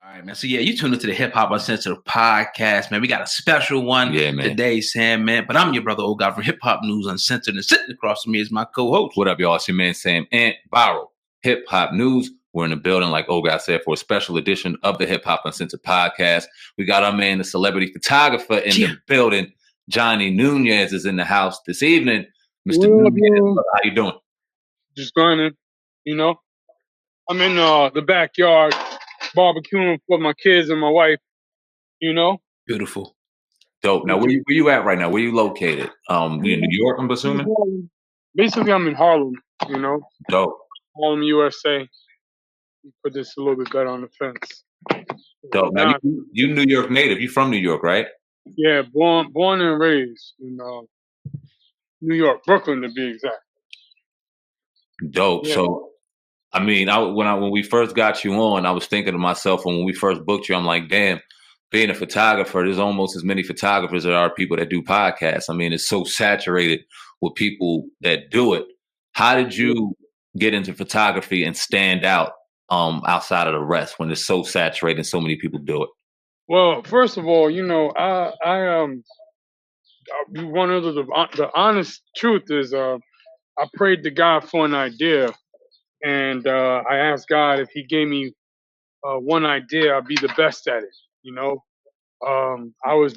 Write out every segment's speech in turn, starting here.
All right, man. So yeah, you tuned into the Hip Hop Uncensored podcast, man. We got a special one today, SamAnt. But I'm your brother, old guy from Hip Hop News Uncensored, and sitting across from me is my co-host. What up, y'all? It's your man SamAnt, viral Hip Hop News. We're in the building, like old guy said, for a special edition of the Hip Hop Uncensored podcast. We got our man, the celebrity photographer, in the building. Jhonny Nunez is in the house this evening. Mr. Nunez, how you doing? Just grinding, I'm in the backyard barbecuing with my kids and my wife, Beautiful. Dope. Now, where you at right now? Where you located? You in New York, I'm assuming? Basically, I'm in Harlem, Dope. Harlem, USA. Put this a little bit better on the fence. Dope. Now, you New York native. You from New York, right? Yeah, born and raised in New York, Brooklyn to be exact. Dope. Yeah. So, I mean, when we first got you on, I was thinking to myself, when we first booked you, I'm like, damn, being a photographer, there's almost as many photographers as there are people that do podcasts. I mean, it's so saturated with people that do it. How did you get into photography and stand out outside of the rest when it's so saturated and so many people do it? Well, first of all, one of the honest truth is I prayed to God for an idea. And I asked God if he gave me one idea, I'd be the best at it, I was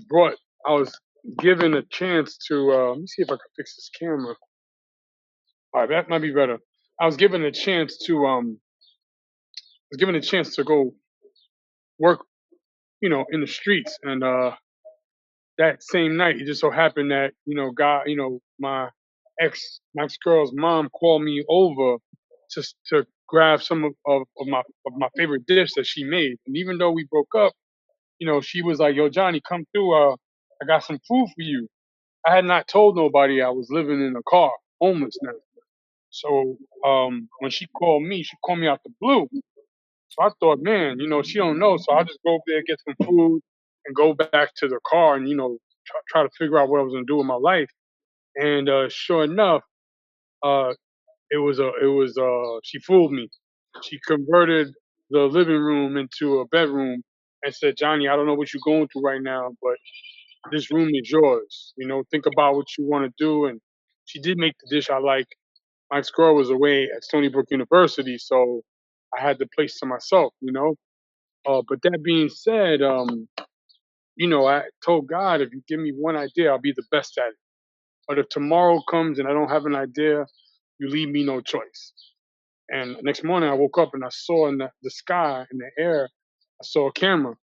given a chance to, let me see if I can fix this camera. All right, that might be better. I was given a chance to go work, in the streets. And that same night, it just so happened that, God, my ex-girl's mom called me over to grab some of my favorite dish that she made. And even though we broke up, she was like, "Yo, Jhonny, come through. I got some food for you." I had not told nobody I was living in a car, homeless now. So when she called me out the blue. So I thought, man, she don't know. So I'll just go over there, get some food, and go back to the car and, try to figure out what I was going to do with my life. And sure enough, she fooled me. She converted the living room into a bedroom and said, "Jhonny, I don't know what you're going through right now, but this room is yours. Think about what you want to do." And she did make the dish I like. My ex-girl was away at Stony Brook University, so I had the place to myself, But that being said, I told God, if you give me one idea, I'll be the best at it. But if tomorrow comes and I don't have an idea, you leave me no choice. And next morning I woke up and I saw in the sky, in the air, I saw a camera.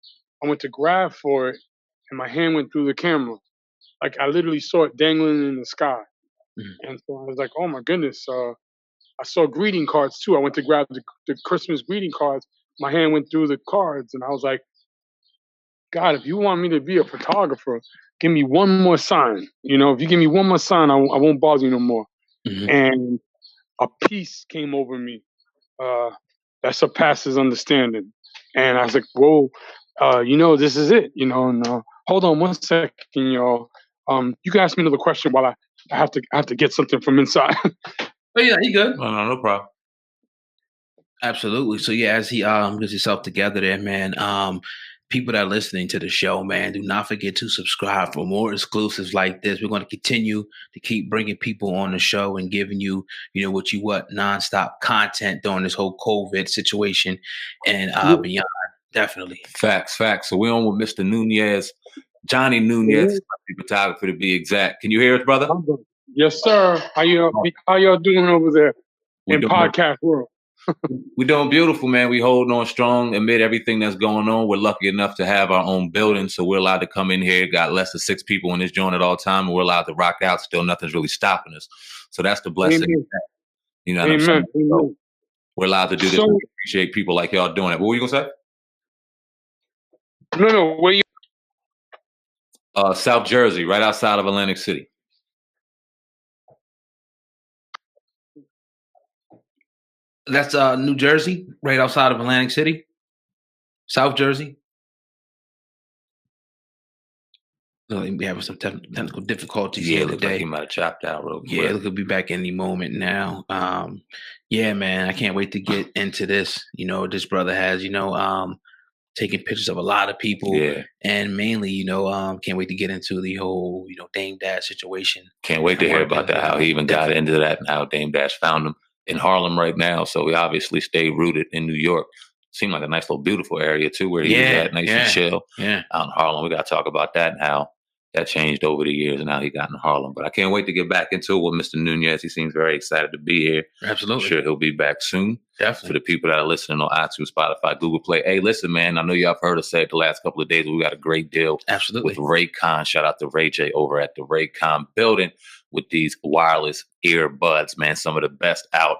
I went to grab for it and my hand went through the camera. Like I literally saw it dangling in the sky. And so I was like, oh my goodness. I saw greeting cards too. I went to grab the Christmas greeting cards. My hand went through the cards and I was like, God, if you want me to be a photographer, give me one more sign. If you give me one more sign, I won't bother you no more. Mm-hmm. And a peace came over me that surpasses understanding. And I was like, whoa, this is it, and hold on one second, y'all. You can ask me another question while I have to get something from inside. Oh yeah, you good? No problem. Absolutely. So yeah, as he gets himself together there, man. People that are listening to the show, man, do not forget to subscribe for more exclusives like this. We're going to continue to keep bringing people on the show and giving you, nonstop content during this whole COVID situation and beyond. Definitely. Facts. So we're on with Mr. Nunez, Jhonny Nunez, photographer to be exact. Can you hear us, brother? Yes, sir. How y'all doing over there in podcast world? We're doing beautiful, man. We holding on strong amid everything that's going on. We're lucky enough to have our own building, so we're allowed to come in here. Got less than 6 people in this joint at all time, and we're allowed to rock out. Still, nothing's really stopping us. So that's the blessing. Amen. What I'm saying? So we're allowed to do this. We appreciate people like y'all doing it. What were you gonna say? No. Where you? South Jersey, right outside of Atlantic City. That's New Jersey, right outside of Atlantic City. South Jersey. We having some technical difficulties here today. Like he might have chopped out real quick. Yeah, it could be back any moment now. Yeah, man, I can't wait to get into this. This brother has, taking pictures of a lot of people. Yeah. And mainly, can't wait to get into the whole, Dame Dash situation. Can't wait to hear about that, how he even got into that and how Dame Dash found him in Harlem right now. So we obviously stayed rooted in New York. Seemed like a nice little beautiful area too where he was at, nice and chill. Yeah. Out in Harlem. We got to talk about that and how that changed over the years and how he got in Harlem. But I can't wait to get back into it with Mr. Nunez. He seems very excited to be here. Absolutely. I'm sure he'll be back soon. Definitely. For the people that are listening on iTunes, Spotify, Google Play. Hey, listen, man, I know y'all have heard us say it the last couple of days, but we got a great deal with Raycon. Shout out to Ray J over at the Raycon building with these wireless earbuds, man. Some of the best out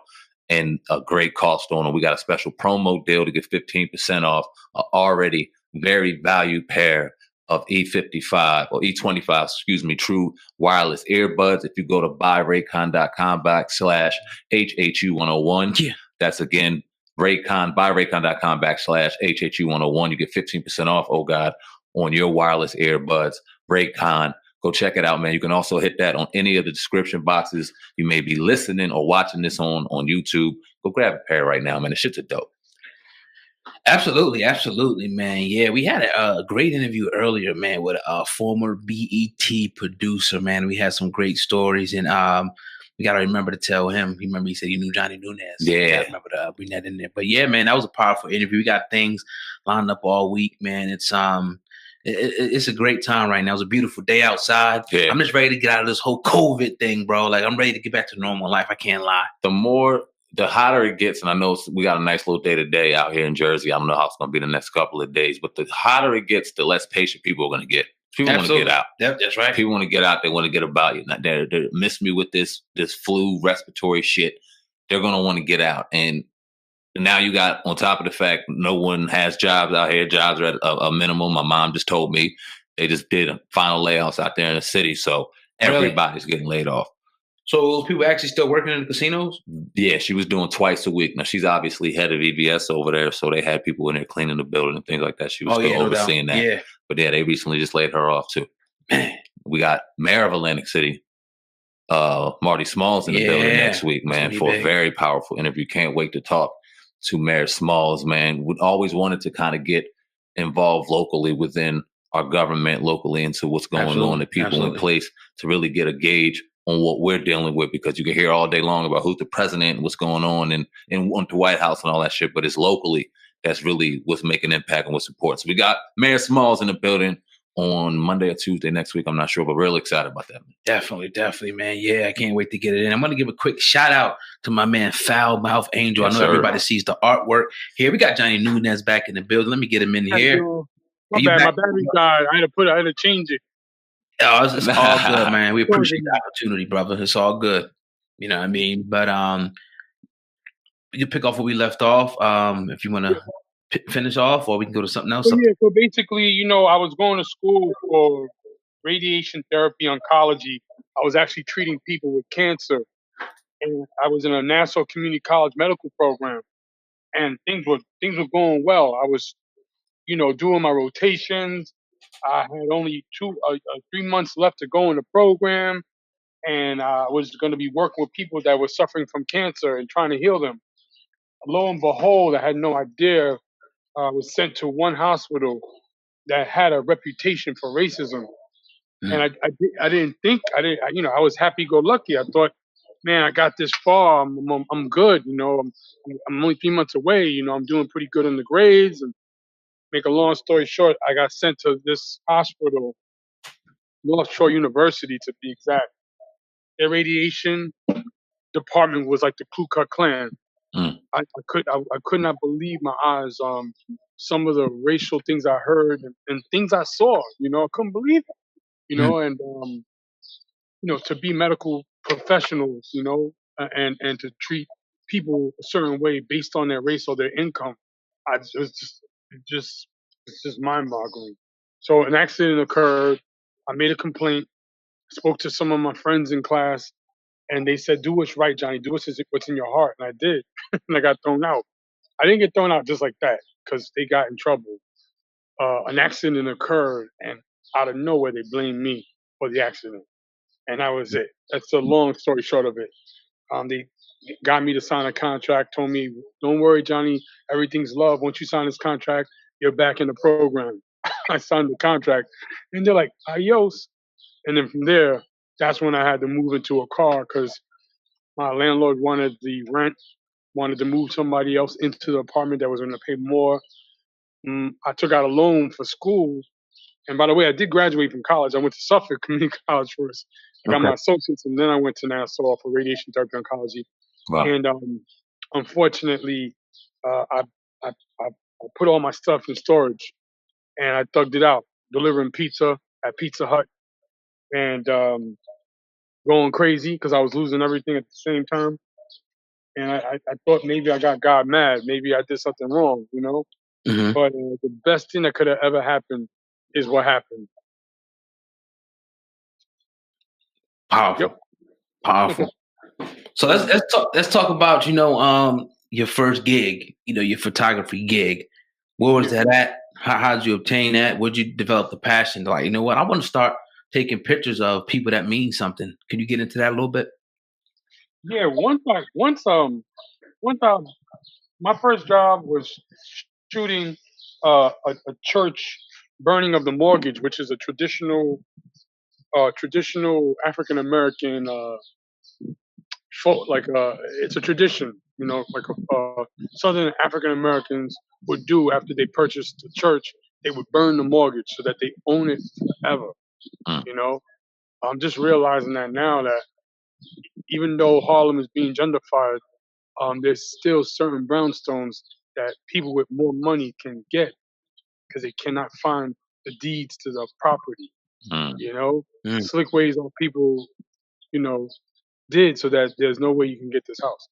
and a great cost on them. We got a special promo deal to get 15% off an already very valued pair of E55 or E25, true wireless earbuds. If you go to buyraycon.com/HHU101, that's again, buyraycon.com/HHU101. You get 15% off, oh God, on your wireless earbuds. Raycon. Go check it out, man. You can also hit that on any of the description boxes. You may be listening or watching this on YouTube. Go grab a pair right now, man. The shit's a dope. Absolutely, man. Yeah, we had a great interview earlier, man, with a former BET producer, man. We had some great stories, and we got to remember to tell him. He said he knew Jhonny Nunez. Yeah. I remember to bring that in there. But yeah, man, that was a powerful interview. We got things lined up all week, man. It's a great time right now. It's a beautiful day outside. Yeah. I'm just ready to get out of this whole COVID thing, bro. Like, I'm ready to get back to normal life. I can't lie. The hotter it gets, and I know we got a nice little day today out here in Jersey. I don't know how it's going to be the next couple of days, but the hotter it gets, the less patient people are going to get. People want to get out. Yep, that's right. People want to get out. They want to get about you. They miss me with this flu, respiratory shit. They're going to want to get out. And now you got, on top of the fact, no one has jobs out here. Jobs are at a minimum. My mom just told me they just did final layoffs out there in the city. So everybody's getting laid off. So those people actually still working in the casinos? Yeah, she was doing twice a week. Now, she's obviously head of EBS over there, so they had people in there cleaning the building and things like that. She was still overseeing that. Yeah. But yeah, they recently just laid her off too. Man, we got Mayor of Atlantic City, Marty Smalls in the building next week, man, for a very powerful interview. Can't wait to talk to Mayor Smalls, man. We always wanted to kind of get involved locally within our government, locally into what's going on, the people in place to really get a gauge on what we're dealing with, because you can hear all day long about who's the president and what's going on and the White House and all that shit, but it's locally that's really what's making impact and what's important. So we got Mayor Smalls in the building on Monday or Tuesday next week. I'm not sure, but real excited about that, man. Definitely, man. Yeah, I can't wait to get it in. I'm going to give a quick shout out to my man, Foul Mouth Angel. I know everybody sees the artwork here. We got Jhonny Nunez back in the building. Let me get him in here. My battery died. I had to change it. Oh, it's all good, man. We appreciate the opportunity, brother. It's all good. You know what I mean? But we can pick off where we left off. If you want to finish off, or we can go to something else. So basically, I was going to school for radiation therapy oncology. I was actually treating people with cancer. And I was in a Nassau Community College medical program. And things were going well. I was, doing my rotations. I had only 3 months left to go in the program, and I was going to be working with people that were suffering from cancer and trying to heal them. Lo and behold, I had no idea. I was sent to one hospital that had a reputation for racism, and I didn't think I was happy-go-lucky. I thought, man, I got this far. I'm good. I'm only 3 months away. I'm doing pretty good in the grades. And make a long story short, I got sent to this hospital, North Shore University to be exact. Their radiation department was like the Ku Klux Klan. I could not believe my eyes. Some of the racial things I heard and things I saw. I couldn't believe it. And to be medical professionals, and to treat people a certain way based on their race or their income, it's just mind-boggling. So an accident occurred. I made a complaint. Spoke to some of my friends in class, and they said, "Do what's right, Jhonny. Do what's in your heart." And I did, and I got thrown out. I didn't get thrown out just like that because they got in trouble. An accident occurred, and out of nowhere, they blamed me for the accident, and that was it. That's the long story short of it. They got me to sign a contract. Told me, "Don't worry, Jhonny. Everything's love. Once you sign this contract, you're back in the program. I signed the contract, and they're like, adios. And then from there, that's when I had to move into a car because my landlord wanted the rent, wanted to move somebody else into the apartment that was going to pay more. I took out a loan for school. And by the way, I did graduate from college. I went to Suffolk Community College first. I got Okay. my associates, and then I went to Nassau for radiation therapy oncology. Wow. And unfortunately, I, I put all my stuff in storage, and I thugged it out, delivering pizza at Pizza Hut, and going crazy because I was losing everything at the same time. And I thought maybe I got God mad. Maybe I did something wrong, you know? Mm-hmm. But the best thing that could have ever happened is what happened. Powerful. Yep. Powerful. So let's talk about, your first gig, your photography gig. Where was that at? How did you obtain that? Where'd you develop the passion? Like, you know what? I want to start taking pictures of people that mean something. Can you get into that a little bit? Yeah, once my first job was shooting a church burning of the mortgage, which is a traditional African American it's a tradition, like Southern African Americans would do after they purchased the church. They would burn the mortgage so that they own it forever. Mm. You know, I'm just realizing that now that even though Harlem is being gentrified, there's still certain brownstones that people with more money can get because they cannot find the deeds to the property. Mm. You know, Mm. slick ways on people, did so that there's no way you can get this house.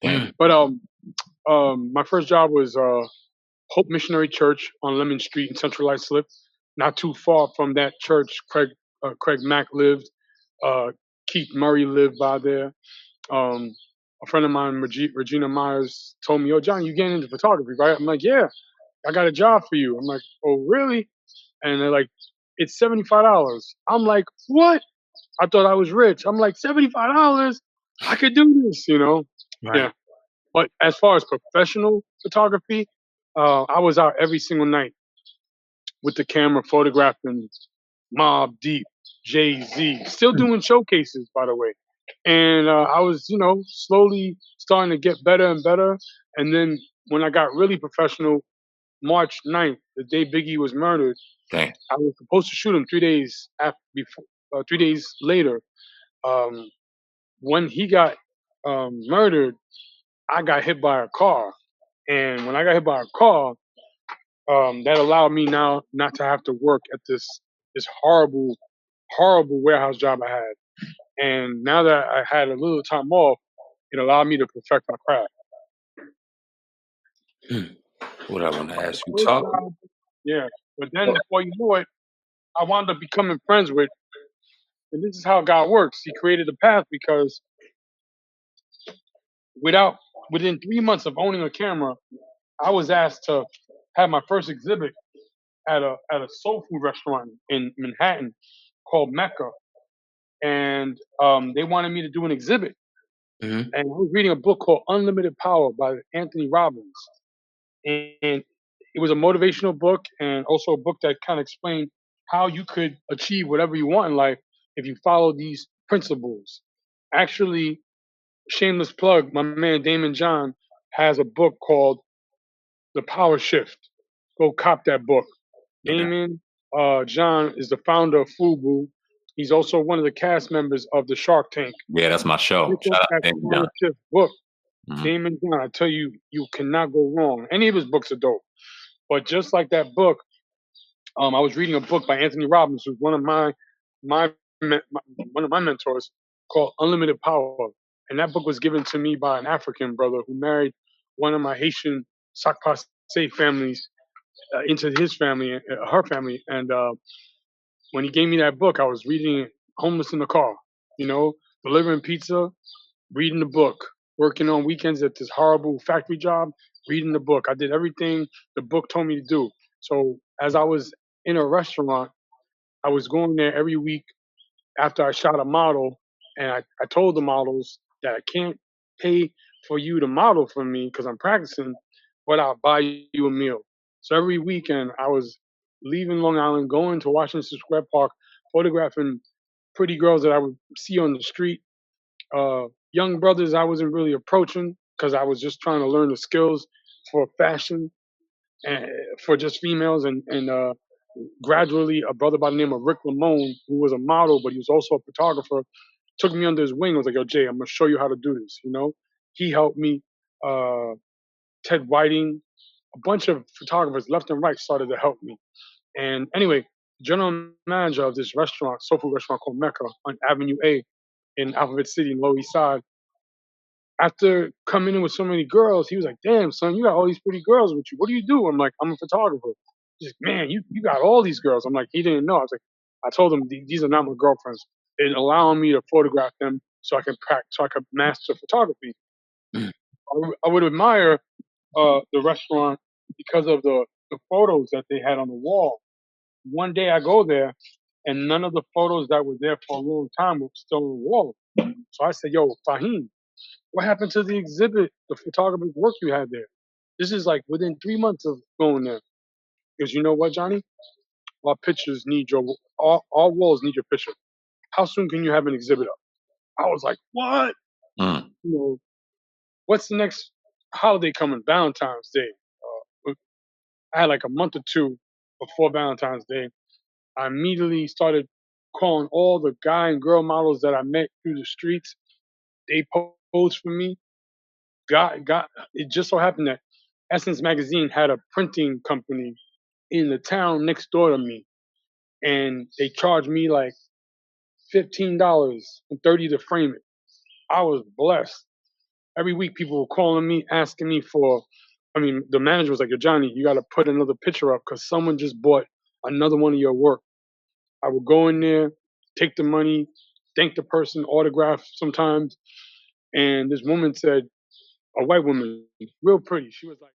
Damn. But my first job was Hope Missionary Church on Lemon Street in Central Islip, not too far from that church. Craig Mack lived. Keith Murray lived by there. A friend of mine, Regina Myers, told me, "Yo, John, you getting into photography, right?" I'm like, "Yeah, I got a job for you." I'm like, "Oh, really?" And they're like, "It's $75." I'm like, "What?" I thought I was rich. I'm like, $75? I could do this, Right. Yeah. But as far as professional photography, I was out every single night with the camera photographing Mobb Deep, Jay-Z, still doing showcases, by the way. And I was, slowly starting to get better and better. And then when I got really professional, March 9th, the day Biggie was murdered, Damn. I was supposed to shoot him 3 days before, 3 days later. Um, when he got murdered, I got hit by a car. And when I got hit by a car, that allowed me now not to have to work at this horrible, horrible warehouse job I had. And now that I had a little time off, it allowed me to perfect my craft. What I want to ask you, First talk. job, yeah. But then before you know it, I wound up becoming friends with, and this is how God works. He created a path because within 3 months of owning a camera, I was asked to have my first exhibit at a soul food restaurant in Manhattan called Mecca, and they wanted me to do an exhibit. Mm-hmm. And I was reading a book called Unlimited Power by Anthony Robbins, and it was a motivational book and also a book that kind of explained how you could achieve whatever you want in life if you follow these principles. Actually, shameless plug, my man Damon John has a book called The Power Shift. Go cop that book. Okay. Damon John is the founder of Fubu. He's also one of the cast members of the Shark Tank. Yeah, that's my show. Pick up Shout out that to Damon Power John. Shift book. Mhm. Damon John, I tell you, you cannot go wrong. Any of his books are dope. But just like that book, I was reading a book by Anthony Robbins, who's one of my one of my mentors, called Unlimited Power. And that book was given to me by an African brother who married one of my Haitian Sakpase families into his family, her family. And when he gave me that book, I was reading it homeless in the car, delivering pizza, reading the book, working on weekends at this horrible factory job, reading the book. I did everything the book told me to do. So as I was in a restaurant, I was going there every week after I shot a model, and I told the models that I can't pay for you to model for me because I'm practicing, but I'll buy you a meal. So every weekend I was leaving Long Island, going to Washington Square Park, photographing pretty girls that I would see on the street. Young brothers I wasn't really approaching because I was just trying to learn the skills for fashion and for just females. And gradually, a brother by the name of Rick Lamone, who was a model but he was also a photographer, took me under his wing. I was like, "Yo, Jay, I'm gonna show you how to do this." He helped me. Uh, Ted Whiting, a bunch of photographers left and right started to help me. And anyway, general manager of this restaurant, soul food restaurant called Mecca on Avenue A in Alphabet City in Lower East Side, after coming in with so many girls, he was like, "Damn, son, you got all these pretty girls with you. What do you do?" I'm like, "I'm a photographer." He's like, "Man, you got all these girls." I'm like, he didn't know. I was like, I told him these are not my girlfriends. They're allowing me to photograph them so I can so I can master photography. Mm. I would admire the restaurant because of the photos that they had on the wall. One day I go there and none of the photos that were there for a long time were still on the wall. So I said, "Yo, Fahim, what happened to the exhibit, the photography work you had there?" This is like within 3 months of going there. Because you know what, Johnny? Our pictures need your, all walls need your picture. How soon can you have an exhibit up? I was like, what? Mm. What's the next holiday coming? Valentine's Day. I had like a month or two before Valentine's Day. I immediately started calling all the guy and girl models that I met through the streets. They posed for me. Got it just so happened that Essence Magazine had a printing company in the town next door to me, and they charged me like $15 and 30 to frame it. I was blessed. Every week, people were calling me, asking me for. I mean, the manager was like, "Yo, Johnny, you got to put another picture up because someone just bought another one of your work." I would go in there, take the money, thank the person, autograph sometimes. And this woman said, a white woman, real pretty. She was like,